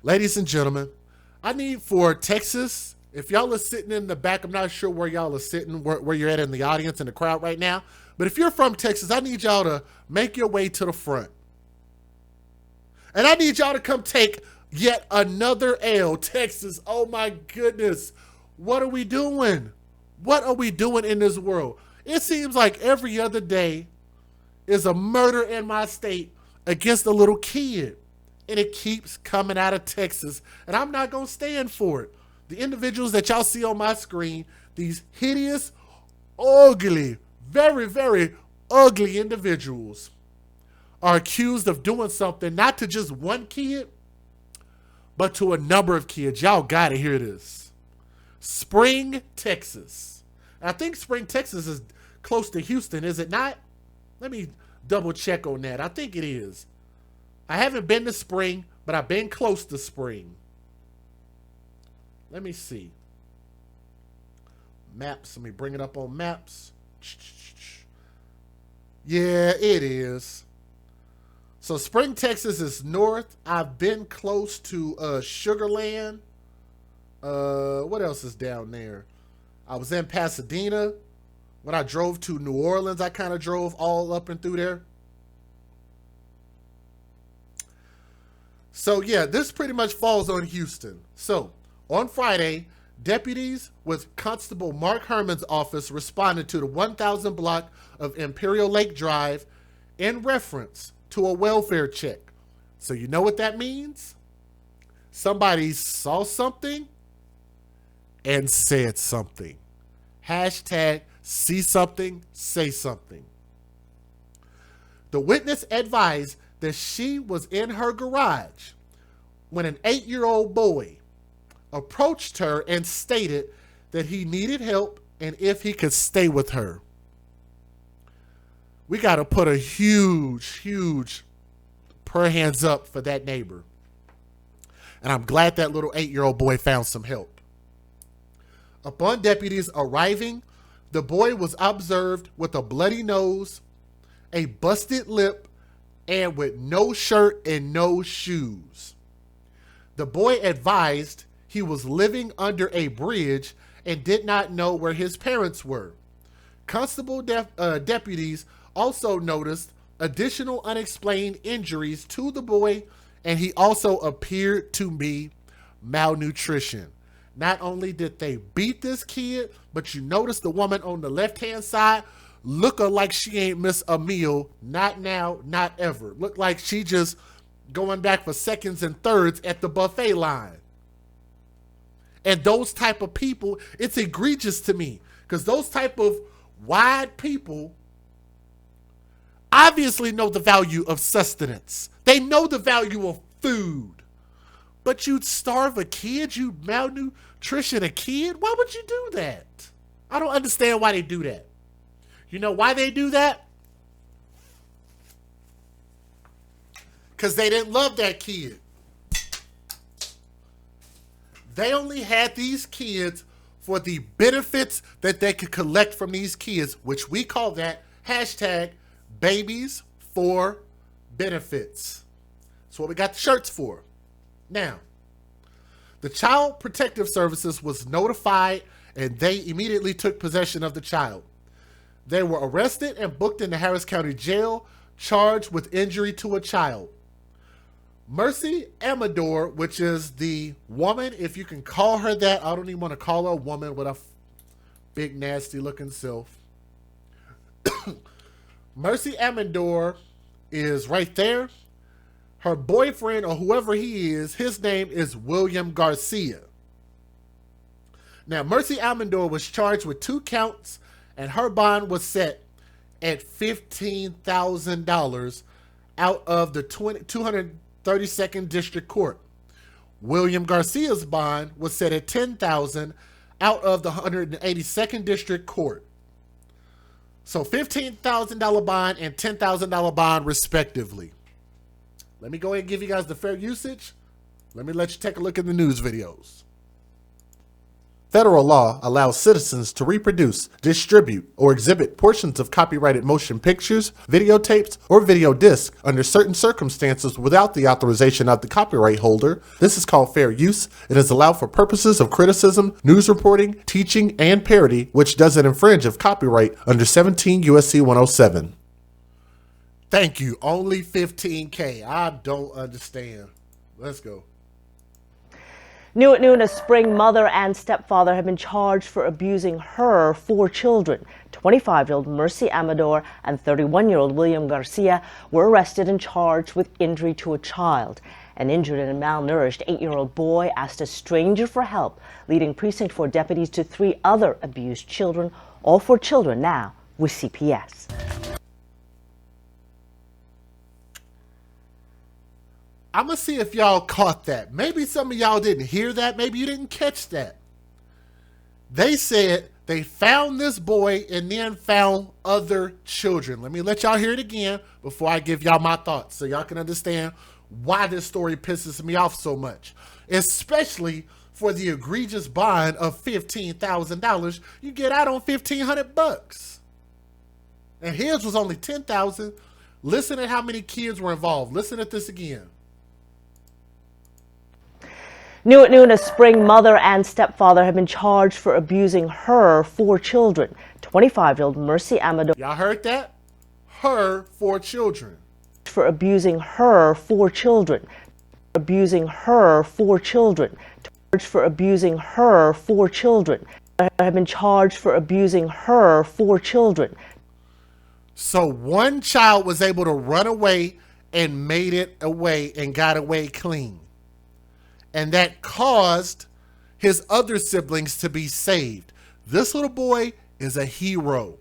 Ladies and gentlemen, I need for Texas, if y'all are sitting in the back, I'm not sure where y'all are sitting, where you're at in the audience, in the crowd right now, but if you're from Texas, I need y'all to make your way to the front. And I need y'all to come take yet another L. Texas, oh my goodness. What are we doing? What are we doing in this world? It seems like every other day is a murder in my state against a little kid. And it keeps coming out of Texas. And I'm not going to stand for it. The individuals that y'all see on my screen, these hideous, ugly, very, very ugly individuals, are accused of doing something not to just one kid, but to a number of kids. Y'all got to hear this. Spring, Texas. I think Spring, Texas is close to Houston, is it not? Let me double check on that. I think it is. I haven't been to Spring, but I've been close to Spring. Let me see. Maps. Let me bring it up on maps. Yeah, it is. So Spring, Texas is north. I've been close to Sugarland. What else is down there? I was in Pasadena. When I drove to New Orleans, I kind of drove all up and through there. So yeah, this pretty much falls on Houston. So on Friday, deputies with Constable Mark Herman's office responded to the 1000 block of Imperial Lake Drive in reference to a welfare check. So you know what that means? Somebody saw something and said something. Hashtag see something, say something. The witness advised that she was in her garage when an 8-year-old boy approached her and stated that he needed help and if he could stay with her. We got to put a huge prayer hands up for that neighbor. And I'm glad that little 8-year-old boy found some help. Upon deputies arriving, the boy was observed with a bloody nose, a busted lip, and with no shirt and no shoes. The boy advised he was living under a bridge and did not know where his parents were. Constable deputies also noticed additional unexplained injuries to the boy, and he also appeared to be malnutrition. Not only did they beat this kid, but you notice the woman on the left-hand side looking like she ain't missed a meal. Not now, not ever. Look like she just going back for seconds and thirds at the buffet line. And those type of people, it's egregious to me because those type of wide people obviously know the value of sustenance. They know the value of food. But you'd starve a kid, you'd malnutrition a kid? Why would you do that? I don't understand why they do that. You know why they do that? Because they didn't love that kid. They only had these kids for the benefits that they could collect from these kids, which we call that hashtag babies for benefits. That's what we got the shirts for. Now, the Child Protective Services was notified and they immediately took possession of the child. They were arrested and booked in the Harris County Jail, charged with injury to a child. Mercy Amador, which is the woman, if you can call her that, I don't even want to call her a woman with a big nasty looking self. Mercy Amador is right there. Her boyfriend or whoever he is, his name is William Garcia. Now, Mercy Amador was charged with 2 counts and her bond was set at $15,000 out of the 232nd District Court. William Garcia's bond was set at $10,000 out of the 182nd District Court. So $15,000 bond and $10,000 bond respectively. Let me go ahead and give you guys the fair usage. Let me let you take a look at the news videos. Federal law allows citizens to reproduce, distribute, or exhibit portions of copyrighted motion pictures, videotapes, or video discs under certain circumstances without the authorization of the copyright holder. This is called fair use. It is allowed for purposes of criticism, news reporting, teaching, and parody, which doesn't infringe of copyright under 17 U.S.C. 107. Thank you. Only 15K. I don't understand. Let's go. New at noon, a Spring mother and stepfather have been charged for abusing her 4 children. 25-year-old Mercy Amador and 31-year-old William Garcia were arrested and charged with injury to a child. An injured and malnourished 8-year-old boy asked a stranger for help, leading Precinct 4 deputies to 3 other abused children, all 4 children now with CPS. I'm going to see if y'all caught that. Maybe some of y'all didn't hear that. Maybe you didn't catch that. They said they found this boy and then found other children. Let me let y'all hear it again before I give y'all my thoughts so y'all can understand why this story pisses me off so much. Especially for the egregious bond of $15,000 you get out on $1,500. And his was only $10,000. Listen to how many kids were involved. Listen at this again. New at noon, a Spring mother and stepfather have been charged for abusing her 4 children. 25-year-old Mercy Amador. Y'all heard that? Her 4 children. For abusing her 4 children. Abusing her 4 children. Charged for abusing her 4 children. Have been charged for abusing her 4 children. So one child was able to run away and made it away and got away clean. And that caused his other siblings to be saved. This little boy is a hero.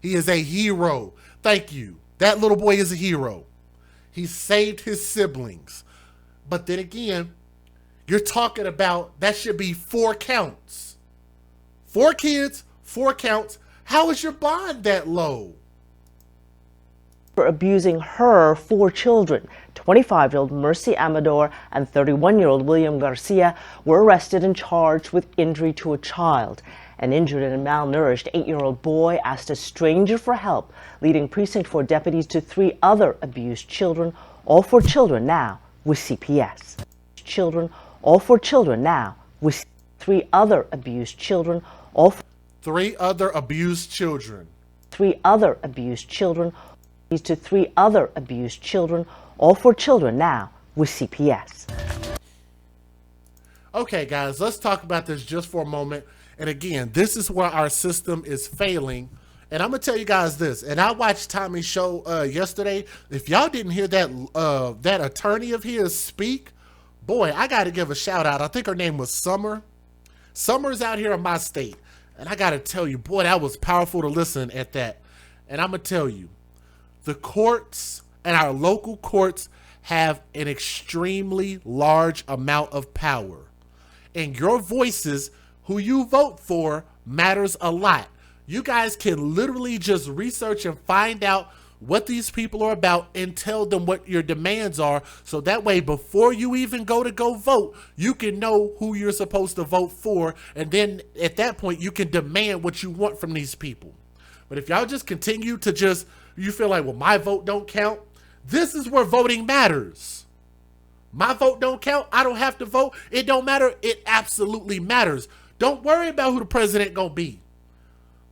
He is a hero. Thank you. That little boy is a hero. He saved his siblings. But then again, you're talking about that should be 4 counts. 4 kids, 4 counts. How is your bond that low? For abusing her 4 children. 25-year-old Mercy Amador and 31-year-old William Garcia were arrested and charged with injury to a child. An injured and malnourished 8-year-old boy asked a stranger for help, leading Precinct 4 deputies to 3 other abused children, all 4 children now with CPS. All 4 children now with 3 other abused children, all 3 other abused children. 3 other abused children. To 3 other abused children, all 4 children now with CPS. Okay, guys, let's talk about this just for a moment. And again, this is where our system is failing. And I'm going to tell you guys this. And I watched Tommy's show yesterday. If y'all didn't hear that that attorney of his speak, boy, I got to give a shout out. I think her name was Summer. Summer's out here in my state. And I got to tell you, boy, that was powerful to listen at that. And I'm going to tell you, the courts and our local courts have an extremely large amount of power. And your voices, who you vote for, matters a lot. You guys can literally just research and find out what these people are about and tell them what your demands are. So that way, before you even go vote, you can know who you're supposed to vote for. And then at that point, you can demand what you want from these people. But if y'all just continue to you feel like, well, my vote don't count. This is where voting matters. My vote don't count. I don't have to vote. It don't matter. It absolutely matters. Don't worry about who the president gonna be.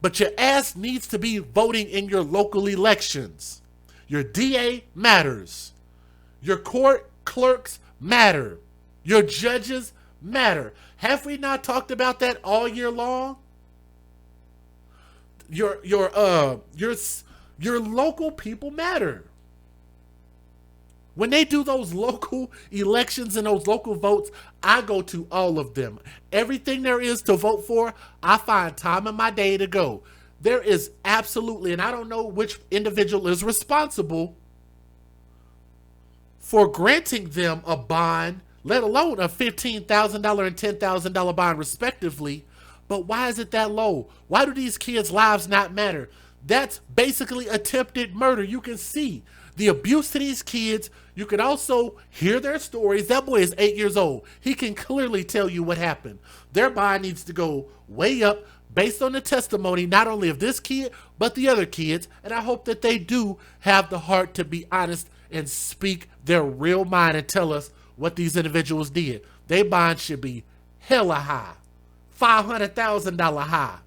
But your ass needs to be voting in your local elections. Your DA matters. Your court clerks matter. Your judges matter. Have we not talked about that all year long? Your local people matter. When they do those local elections and those local votes, I go to all of them. Everything there is to vote for, I find time in my day to go. There is absolutely, and I don't know which individual is responsible for granting them a bond, let alone a $15,000 and $10,000 bond respectively. But why is it that low? Why do these kids' lives not matter? That's basically attempted murder. You can see the abuse to these kids. You can also hear their stories. That boy is 8 years old. He can clearly tell you what happened. Their bond needs to go way up based on the testimony, not only of this kid, but the other kids. And I hope that they do have the heart to be honest and speak their real mind and tell us what these individuals did. Their bond should be hella high, $500,000 high.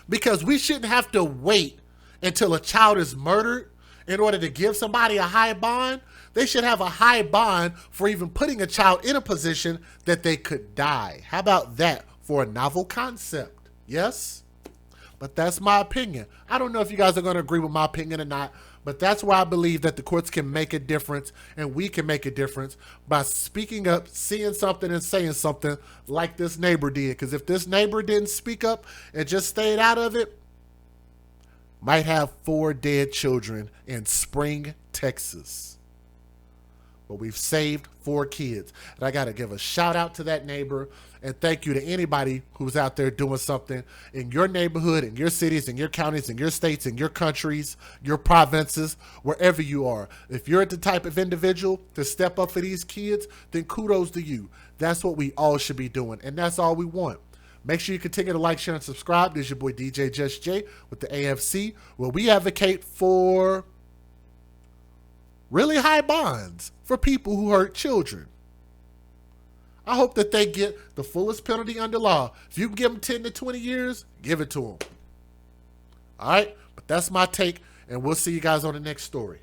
Because we shouldn't have to wait until a child is murdered in order to give somebody a high bond. They should have a high bond for even putting a child in a position that they could die. How about that for a novel concept? Yes? But that's my opinion. I don't know if you guys are going to agree with my opinion or not, but that's why I believe that the courts can make a difference and we can make a difference by speaking up, seeing something and saying something like this neighbor did. Because if this neighbor didn't speak up and just stayed out of it, might have 4 dead children in Spring, Texas. But we've saved 4 kids. And I got to give a shout out to that neighbor and thank you to anybody who's out there doing something in your neighborhood, in your cities, in your counties, in your states, in your countries, your provinces, wherever you are. If you're the type of individual to step up for these kids, then kudos to you. That's what we all should be doing. And that's all we want. Make sure you continue to like, share, and subscribe. This is your boy DJ Just J with the AFC, where we advocate for really high bonds for people who hurt children. I hope that they get the fullest penalty under law. If you can give them 10 to 20 years, give it to them. All right? But that's my take, and we'll see you guys on the next story.